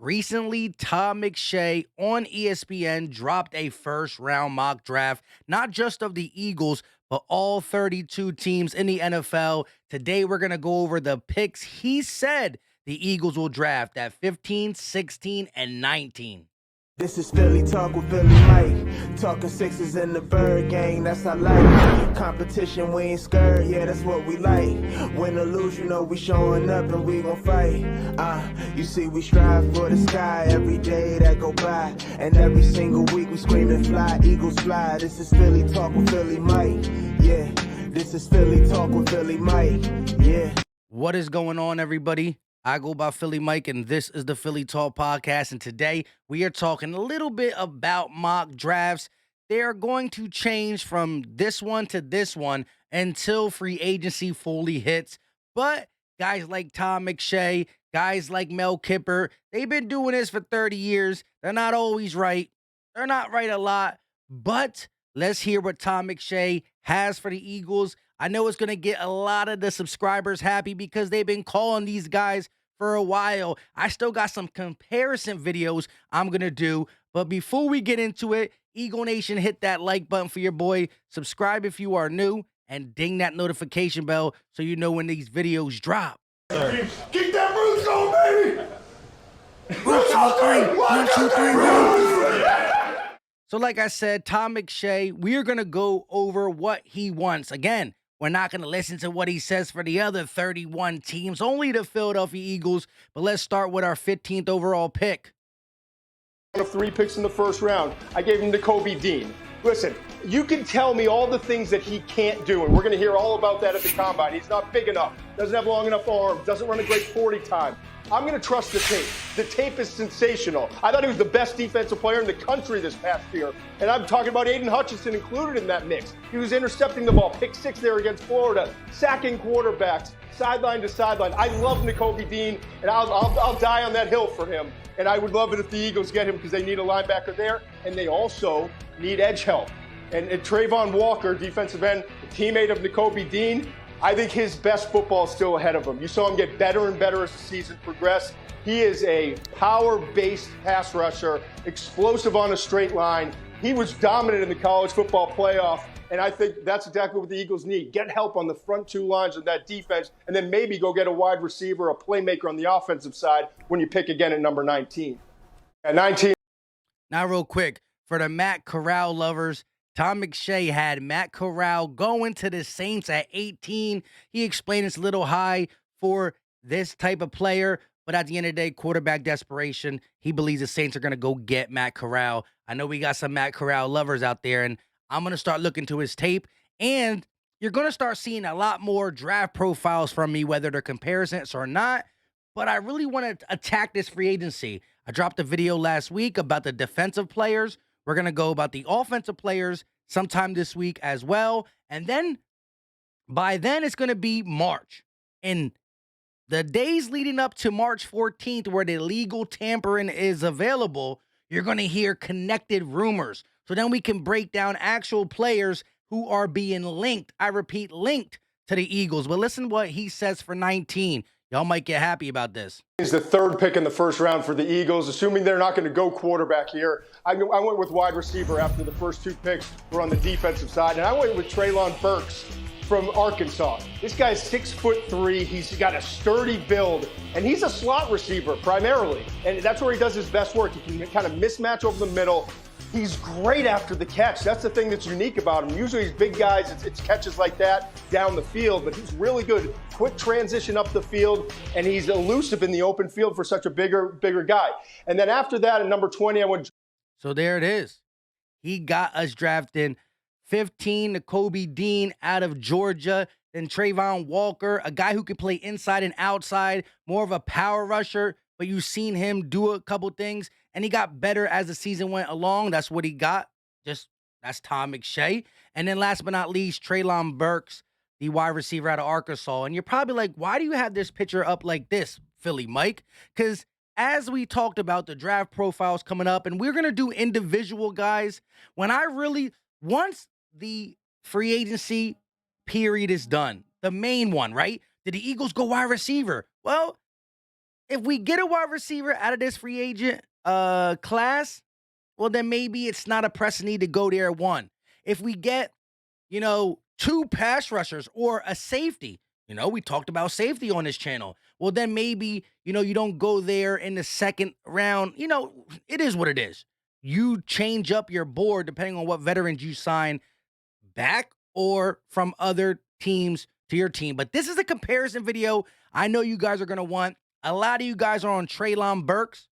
Recently, Tod McShay on ESPN dropped a first round mock draft, not just of the Eagles, but all 32 teams in the NFL. Today, we're going to go over the picks he said the Eagles will draft at 15, 16, and 19. This is Philly Talk with Philly Mike. Talking sixes in the bird gang, that's I like. Competition, we ain't scared, yeah, that's what we like. Win or lose, you know we showing up and we gon' fight. You see we strive for the sky every day that go by. And every single week we screaming fly, Eagles fly. This is Philly Talk with Philly Mike, yeah. This is Philly Talk with Philly Mike, yeah. What is going on, everybody? I go by Philly Mike, and this is the Philly Talk Podcast. And today we are talking a little bit about mock drafts. They are going to change from this one to this one until free agency fully hits. But guys like Tod McShay, guys like Mel Kiper, they've been doing this for 30 years. They're not always right. They're not right a lot. But let's hear what Tod McShay has for the Eagles. I know it's going to get a lot of the subscribers happy because they've been calling these guys for a while. I still got some comparison videos I'm going to do. But before we get into it, Eagle Nation, hit that like button for your boy. Subscribe if you are new and ding that notification bell so you know when these videos drop. Keep that roots going, baby! Roots on three. One, two, three, roots. So like I said, Tod McShay, we are going to go over what he wants. Again, we're not going to listen to what he says for the other 31 teams, only the Philadelphia Eagles. But let's start with our 15th overall pick. One of 3 picks in the first round. I gave him to Kobe Dean. Listen, you can tell me all the things that he can't do, and we're going to hear all about that at the Combine. He's not big enough, doesn't have long enough arms, doesn't run a great 40 time. I'm going to trust the tape. The tape is sensational. I thought he was the best defensive player in the country this past year. And I'm talking about Aiden Hutchinson included in that mix. He was intercepting the ball, pick 6 there against Florida, sacking quarterbacks, sideline to sideline. I love Nakobe Dean, and I'll die on that hill for him. And I would love it if the Eagles get him because they need a linebacker there, and they also need edge help. And Trayvon Walker, defensive end, teammate of Nakobe Dean, I think his best football is still ahead of him. You saw him get better and better as the season progressed. He is a power-based pass rusher, explosive on a straight line. He was dominant in the college football playoff, and I think that's exactly what the Eagles need. Get help on the front 2 lines of that defense, and then maybe go get a wide receiver, a playmaker on the offensive side when you pick again at number 19. At 19. Now real quick, for the Matt Corral lovers, Tod McShay had Matt Corral going to the Saints at 18. He explained it's a little high for this type of player, but at the end of the day, quarterback desperation. He believes the Saints are going to go get Matt Corral. I know we got some Matt Corral lovers out there, and I'm going to start looking to his tape, and you're going to start seeing a lot more draft profiles from me, whether they're comparisons or not, but I really want to attack this free agency. I dropped a video last week about the defensive players. We're going to go about the offensive players sometime this week as well. And then by then it's going to be March. And the days leading up to March 14th, where the legal tampering is available, you're going to hear connected rumors. So then we can break down actual players who are being linked. I repeat, linked to the Eagles. But listen what he says for 19. Y'all might get happy about this. He's the 3rd pick in the first round for the Eagles, assuming they're not going to go quarterback here. I went with wide receiver after the first 2 picks were on the defensive side, and I went with Treylon Burks from Arkansas. This guy's 6'3". He's got a sturdy build, and he's a slot receiver primarily, and that's where he does his best work. He can kind of mismatch over the middle. He's great after the catch. That's the thing that's unique about him. Usually he's big guys, it's catches like that down the field, but he's really good. Quick transition up the field, and he's elusive in the open field for such a bigger guy. And then after that, at number 20, I went. So there it is. He got us drafting 15, Nakobe Dean out of Georgia. Then Trayvon Walker, a guy who can play inside and outside, more of a power rusher, but you've seen him do a couple things, and he got better as the season went along. That's what he got. That's Tod McShay. And then last but not least, Treylon Burks, the wide receiver out of Arkansas. And you're probably like, why do you have this picture up like this, Philly Mike? Because as we talked about the draft profiles coming up, and we're going to do individual guys, once the free agency period is done, the main one, right? Did the Eagles go wide receiver? Well, if we get a wide receiver out of this free agent class, well, then maybe it's not a pressing need to go there at one. If we get, two pass rushers or a safety, we talked about safety on this channel. Well, then maybe, you don't go there in the second round. It is what it is. You change up your board depending on what veterans you sign back or from other teams to your team. But this is a comparison video I know you guys are going to want. A lot of you guys are on Treylon Burks,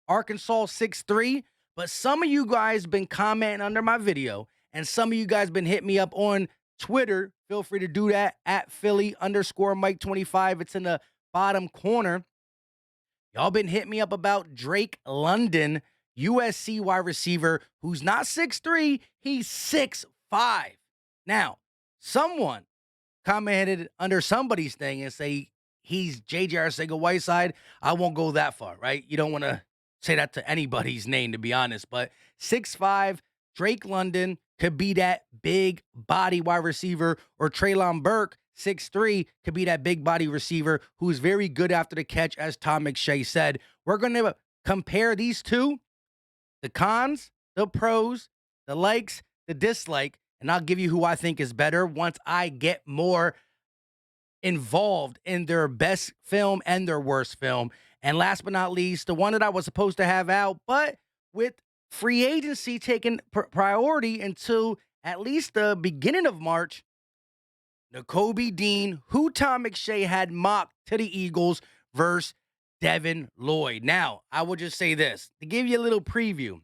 Arkansas 6'3", but some of you guys been commenting under my video, and some of you guys been hitting me up on Twitter. Feel free to do that at Philly_Mike25. It's in the bottom corner. Y'all been hitting me up about Drake London, USC wide receiver, who's not 6'3", he's 6'5". Now, someone commented under somebody's thing and say he's J.J. Arcega-Whiteside. I won't go that far, right? You don't want to say that to anybody's name, to be honest. But 6'5", Drake London could be that big body wide receiver, or Treylon Burke, 6'3", could be that big body receiver who's very good after the catch, as Tod McShay said. We're going to compare these two, the cons, the pros, the likes, the dislike, and I'll give you who I think is better once I get more involved in their best film and their worst film. And last but not least, the one that I was supposed to have out, but with free agency taking priority until at least the beginning of March, Nakobe Dean, who Tod McShay had mocked to the Eagles, versus Devin Lloyd. Now, I will just say this, to give you a little preview.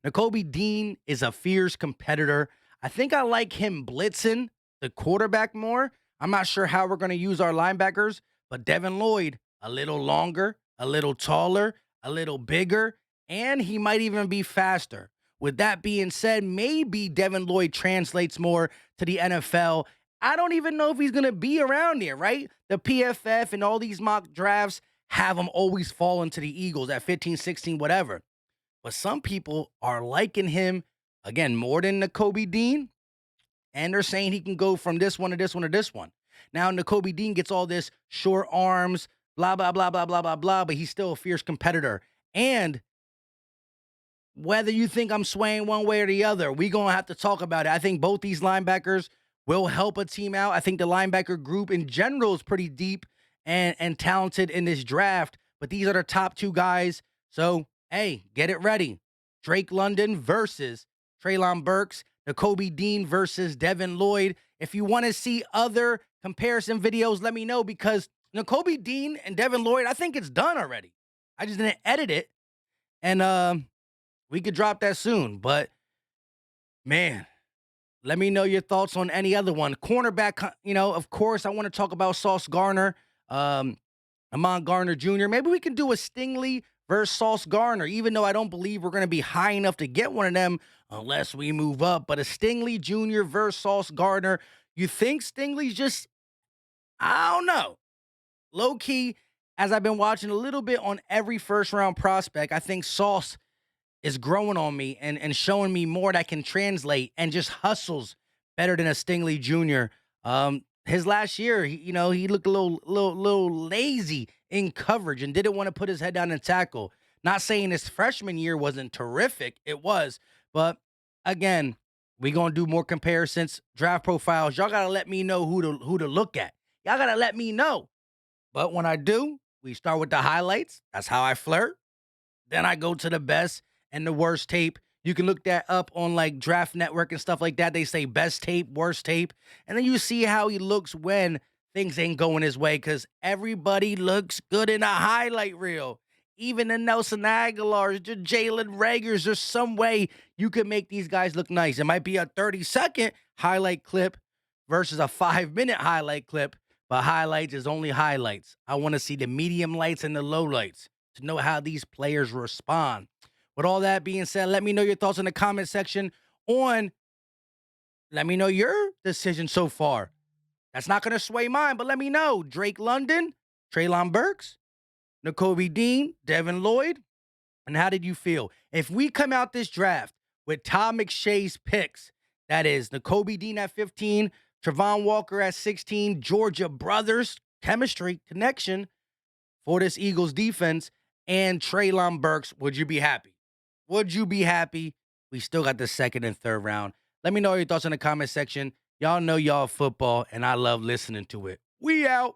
Nakobe Dean is a fierce competitor. I think I like him blitzing the quarterback more. I'm not sure how we're going to use our linebackers, but Devin Lloyd, a little longer, a little taller, a little bigger, and he might even be faster. With that being said, maybe Devin Lloyd translates more to the NFL. I don't even know if he's going to be around there, right? The PFF and all these mock drafts have him always falling to the Eagles at 15, 16, whatever. But some people are liking him, again, more than Nakobe Dean, and they're saying he can go from this one to this one to this one. Now, Nakobe Dean gets all this short arms, blah, blah, blah, blah, blah, blah, blah, but he's still a fierce competitor. And whether you think I'm swaying one way or the other, we're going to have to talk about it. I think both these linebackers will help a team out. I think the linebacker group in general is pretty deep and talented in this draft, but these are the top two guys. So, hey, get it ready. Drake London versus Treylon Burks, Nakobe Dean versus Devin Lloyd. If you want to see other comparison videos, let me know, because Nakobe Dean and Devin Lloyd, I think it's done already. I just didn't edit it, and we could drop that soon. But, man, let me know your thoughts on any other one. Cornerback, of course, I want to talk about Sauce Gardner, Amon Gardner Jr. Maybe we can do a Stingley versus Sauce Gardner, even though I don't believe we're going to be high enough to get one of them unless we move up. But a Stingley Jr. versus Sauce Gardner. You think Stingley's just, I don't know. Low-key, as I've been watching a little bit on every first-round prospect, I think Sauce is growing on me and showing me more that can translate and just hustles better than a Stingley Jr. His last year, he looked a little lazy in coverage and didn't want to put his head down and tackle. Not saying his freshman year wasn't terrific. It was. But, again, we're going to do more comparisons, draft profiles. Y'all got to let me know who to look at. Y'all got to let me know. But when I do, we start with the highlights. That's how I flirt. Then I go to the best and the worst tape. You can look that up on like Draft Network and stuff like that. They say best tape, worst tape. And then you see how he looks when things ain't going his way, because everybody looks good in a highlight reel. Even the Nelson Aguilars, the Jalen Ragers, there's some way you can make these guys look nice. It might be a 30-second highlight clip versus a 5-minute highlight clip, but highlights is only highlights. I want to see the medium lights and the low lights to know how these players respond. With all that being said, let me know your thoughts in the comment section let me know your decision so far. That's not going to sway mine, but let me know. Drake London, Treylon Burks, Nakobe Dean, Devin Lloyd, and how did you feel? If we come out this draft with Tod McShay's picks, that is Nakobe Dean at 15, Travon Walker at 16, Georgia Brothers, chemistry, connection, for this Eagles defense and Treylon Burks, would you be happy? Would you be happy? We still got the second and third round. Let me know your thoughts in the comment section. Y'all know y'all football, and I love listening to it. We out.